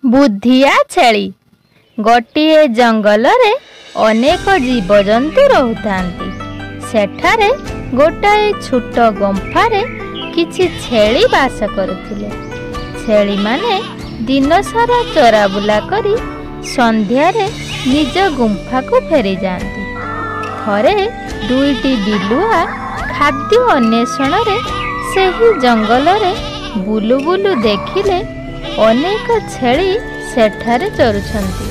ବୁଦ୍ଧିଆ ଛେଳି। ଗୋଟିଏ ଜଙ୍ଗଲରେ ଅନେକ ଜୀବଜନ୍ତୁ ରହୁଥାନ୍ତି। ସେଠାରେ ଗୋଟାଏ ଛୋଟ ଗୁମ୍ଫାରେ କିଛି ଛେଳି ବାସ କରୁଥିଲେ। ଛେଳିମାନେ ଦିନସାରା ଚରାବୁଲା କରି ସନ୍ଧ୍ୟାରେ ନିଜ ଗୁମ୍ଫାକୁ ଫେରିଯାଆନ୍ତି। ଥରେ ଦୁଇଟି ବିଲୁଆ ଖାଦ୍ୟ ଅନ୍ୱେଷଣରେ ସେହି ଜଙ୍ଗଲରେ ବୁଲୁ ବୁଲୁ ଦେଖିଲେ ଅନେକ ଛେଳି ସେଠାରେ ଚରୁଛନ୍ତି।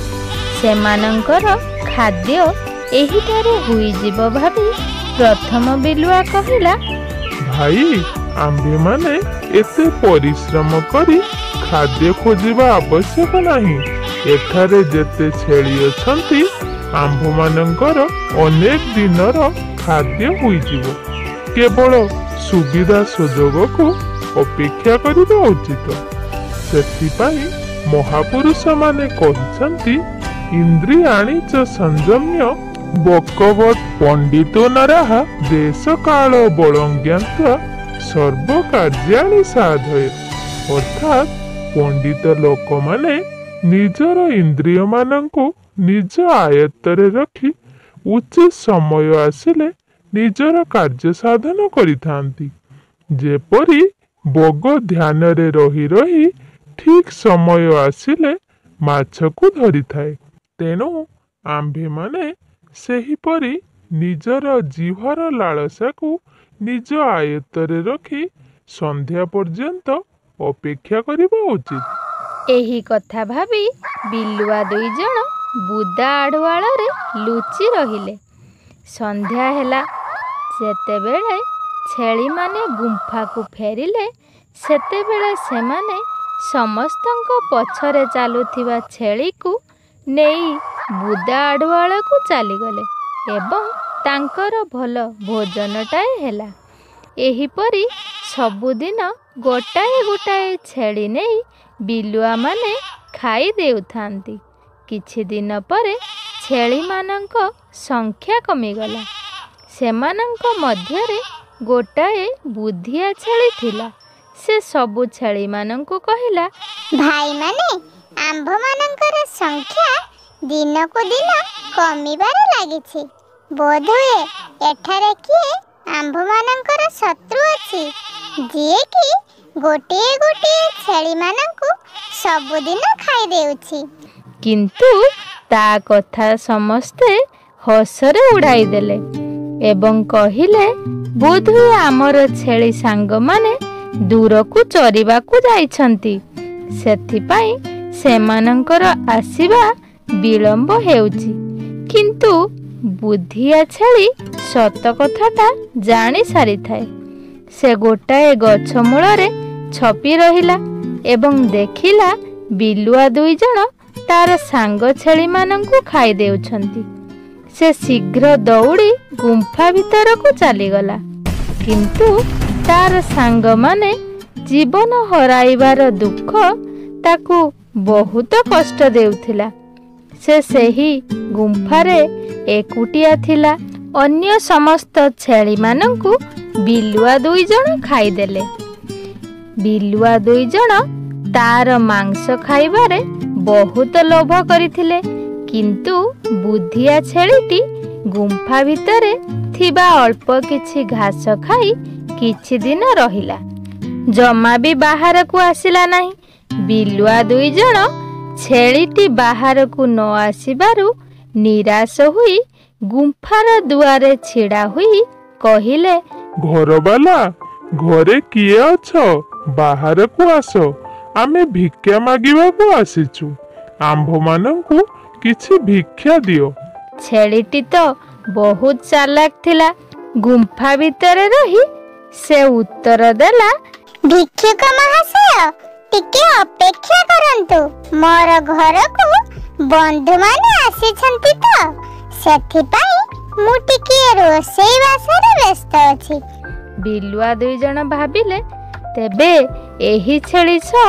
ସେମାନଙ୍କର ଖାଦ୍ୟ ଏହିଠାରେ ହୋଇଯିବ ଭାବି ପ୍ରଥମ ବିଲୁଆ କହିଲା, ଭାଇ, ଆମ୍ଭେମାନେ ଏତେ ପରିଶ୍ରମ କରି ଖାଦ୍ୟ ଖୋଜିବା ଆବଶ୍ୟକ ନାହିଁ। ଏଠାରେ ଯେତେ ଛେଳି ଅଛନ୍ତି ଆମ୍ଭମାନଙ୍କର ଅନେକ ଦିନର ଖାଦ୍ୟ ହୋଇଯିବ। କେବଳ ସୁବିଧା ସୁଯୋଗକୁ ଅପେକ୍ଷା କରିବା ଉଚିତ। ସେଥିପାଇଁ ମହାପୁରୁଷମାନେ କହିଛନ୍ତି, ଇନ୍ଦ୍ରିୟାଣି ଚ ସଂଯମ୍ୟ ବକବତ୍ ପଣ୍ଡିତୋ ନରଃ ଦେଶ କାଳ ବଳଜ୍ଞାତ୍ୱା ସର୍ବ କାର୍ଯ୍ୟାଣି ସାଧୟ। ଅର୍ଥାତ୍ ପଣ୍ଡିତ ଲୋକମାନେ ନିଜର ଇନ୍ଦ୍ରିୟମାନଙ୍କୁ ନିଜ ଆୟତ୍ତରେ ରଖି ଉଚିତ ସମୟ ଆସିଲେ ନିଜର କାର୍ଯ୍ୟ ସାଧନ କରିଥାନ୍ତି। ଯେପରି ବଗ ଧ୍ୟାନରେ ରହି ରହି ଠିକ୍ ସମୟ ଆସିଲେ ମାଛକୁ ଧରିଥାଏ, ତେଣୁ ଆମ୍ଭେମାନେ ସେହିପରି ନିଜର ଜିହ୍ବାର ଲାଳସାକୁ ନିଜ ଆୟତ୍ତରେ ରଖି ସନ୍ଧ୍ୟା ପର୍ଯ୍ୟନ୍ତ ଅପେକ୍ଷା କରିବା ଉଚିତ। ଏହି କଥା ଭାବି ବିଲୁଆ ଦୁଇଜଣ ବୁଦା ଆଢ଼ୁଆଳରେ ଲୁଚି ରହିଲେ। ସନ୍ଧ୍ୟା ହେଲା। ଯେତେବେଳେ ଛେଳିମାନେ ଗୁମ୍ଫାକୁ ଫେରିଲେ ସେତେବେଳେ ସେମାନେ ସମସ୍ତଙ୍କ ପଛରେ ଚାଲୁଥିବା ଛେଳିକୁ ନେଇ ବୁଦା ଆଢ଼ୁଆଳକୁ ଚାଲିଗଲେ ଏବଂ ତାଙ୍କର ଭଲ ଭୋଜନଟାଏ ହେଲା। ଏହିପରି ସବୁଦିନ ଗୋଟାଏ ଗୋଟାଏ ଛେଳି ନେଇ ବିଲୁଆମାନେ ଖାଇ ଦେଉଥାନ୍ତି। କିଛି ଦିନ ପରେ ଛେଳିମାନଙ୍କ ସଂଖ୍ୟା କମିଗଲା। ସେମାନଙ୍କ ମଧ୍ୟରେ ଗୋଟାଏ ବୁଦ୍ଧିଆ ଛେଳି ଥିଲା। ସେ ସବୁ ଛେଳିମାନଙ୍କୁ କହିଲା, ଭାଇମାନେ, ଆମ୍ଭମାନଙ୍କର ସଂଖ୍ୟା ଦିନକୁ ଦିନ କମିବାରେ ଲାଗିଛି। ବୋଧହୁଏ ଏଠାରେ କିଏ ଆମ୍ଭମାନଙ୍କର ଶତ୍ରୁ ଅଛି, ଯିଏକି ଗୋଟିଏ ଗୋଟିଏ ଛେଳିମାନଙ୍କୁ ସବୁଦିନ ଖାଇ ଦେଉଛି। କିନ୍ତୁ ତା କଥା ସମସ୍ତେ ହସରେ ଉଡ଼ାଇ ଦେଲେ ଏବଂ କହିଲେ, ବୋଧହୁଏ ଆମର ଛେଳି ସାଙ୍ଗମାନେ ଦୂରକୁ ଚରିବାକୁ ଯାଇଛନ୍ତି। ସେଥିପାଇଁ ସେମାନଙ୍କର ଆସିବା ବିଳମ୍ବ ହେଉଛି। କିନ୍ତୁ ବୁଦ୍ଧିଆ ଛେଳି ସତ କଥାଟା ଜାଣି ସାରିଥାଏ। ସେ ଗୋଟାଏ ଗଛ ମୂଳରେ ଛପି ରହିଲା ଏବଂ ଦେଖିଲା ବିଲୁଆ ଦୁଇଜଣ ତାର ସାଙ୍ଗ ଛେଳିମାନଙ୍କୁ ଖାଇ ଦେଉଛନ୍ତି। ସେ ଶୀଘ୍ର ଦୌଡ଼ି ଗୁମ୍ଫା ଭିତରକୁ ଚାଲିଗଲା। କିନ୍ତୁ ତାର ସାଙ୍ଗମାନେ ଜୀବନ ହରାଇବାର ଦୁଃଖ ତାକୁ ବହୁତ କଷ୍ଟ ଦେଉଥିଲା। ସେ ସେହି ଗୁମ୍ଫାରେ ଏକୁଟିଆ ଥିଲା। ଅନ୍ୟ ସମସ୍ତ ଛେଳିମାନଙ୍କୁ ବିଲୁଆ ଦୁଇଜଣ ଖାଇଦେଲେ। ବିଲୁଆ ଦୁଇଜଣ ତାର ମାଂସ ଖାଇବାରେ ବହୁତ ଲୋଭ କରିଥିଲେ। କିନ୍ତୁ ବୁଦ୍ଧିଆ ଛେଳିଟି ଗୁମ୍ଫା ଭିତରେ ଥିବା ଅଳ୍ପ କିଛି ଘାସ ଖାଇ କିଛି ଦିନ ରହିଲା। ଜମା ବି ବାହାରକୁ ଆସିଲା ନାହିଁ। ବିଲୁଆ ଦୁଇଜଣ ଛେଳିଟି ବାହାରକୁ ନ ଆସିବାରୁ ନିରାଶ ହୋଇ ଗୁମ୍ଫାର ଦୁଆରେ ଛିଡ଼ା ହୋଇ କହିଲେ, ଘରବାଲା, ଘରେ କିଏ ଅଛ? ବାହାରକୁ ଆସ। ଆମେ ଭିକ୍ଷା ମାଗିବାକୁ ଆସିଛୁ। ଆମ୍ଭମାନଙ୍କୁ କିଛି ଭିକ୍ଷା ଦିଅ। ଛେଳିଟି ତ ବହୁତ ଚାଲାକ ଥିଲା। ଗୁମ୍ଫା ଭିତରେ ରହି ସେ ଉତ୍ତର ଦେଲା, ଭିକ୍ଷୁକ ମହାଶୟ, ଟିକେ ଅପେକ୍ଷା କରନ୍ତୁ। ମୋର ଘରକୁ ବନ୍ଧୁମାନେ ଆସିଛନ୍ତି ତ, ସେଥିପାଇଁ ମୁଁ ଟିକେ ରୋଷେଇ ବାସରେ ବ୍ୟସ୍ତ ଅଛି। ବିଲୁଆ ଦୁଇଜଣ ଭାବିଲେ, ତେବେ ଏହି ଛେଳି ସହ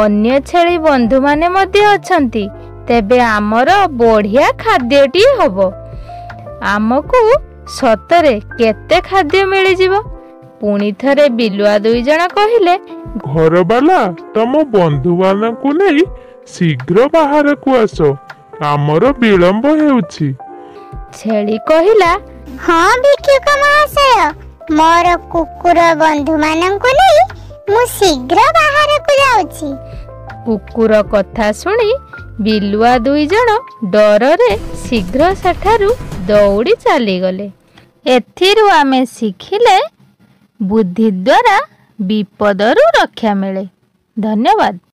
ଅନ୍ୟ ଛେଳି ବନ୍ଧୁମାନେ ମଧ୍ୟ ଅଛନ୍ତି। ତେବେ ଆମର ବଢ଼ିଆ ଖାଦ୍ୟଟିଏ ହବ। ଆମକୁ ସତରେ କେତେ ଖାଦ୍ୟ ମିଳିଯିବ। ପୁଣି ଥରେ ବିଲୁଆ ଦୁଇଜଣ କହିଲେ, ଘରବାଲା, ତମ ବନ୍ଧୁମାନଙ୍କୁ ନେଇ ଶୀଘ୍ର ବାହାରକୁ ଆସ, ଆମର ବିଳମ୍ବ ହେଉଛି। ଛେଳି କହିଲା, ହଁ ଭିକ୍ଷୁକ ମହାଶୟ, ମୋର କୁକୁର ବନ୍ଧୁମାନଙ୍କୁ ନେଇ ମୁଁ ଶୀଘ୍ର ବାହାରକୁ ଯାଉଛି। କୁକୁର କଥା ଶୁଣି ବିଲୁଆ 2 ଜଣ ଡରରେ ଶୀଘ୍ର ସେଠାରୁ ଦୌଡ଼ି ଚାଲିଗଲେ। ଏଥିରୁ ଆମେ ଶିଖିଲେ ବୁଦ୍ଧି ଦ୍ୱାରା ବିପଦରୁ ରକ୍ଷା ମିଳେ। ଧନ୍ୟବାଦ।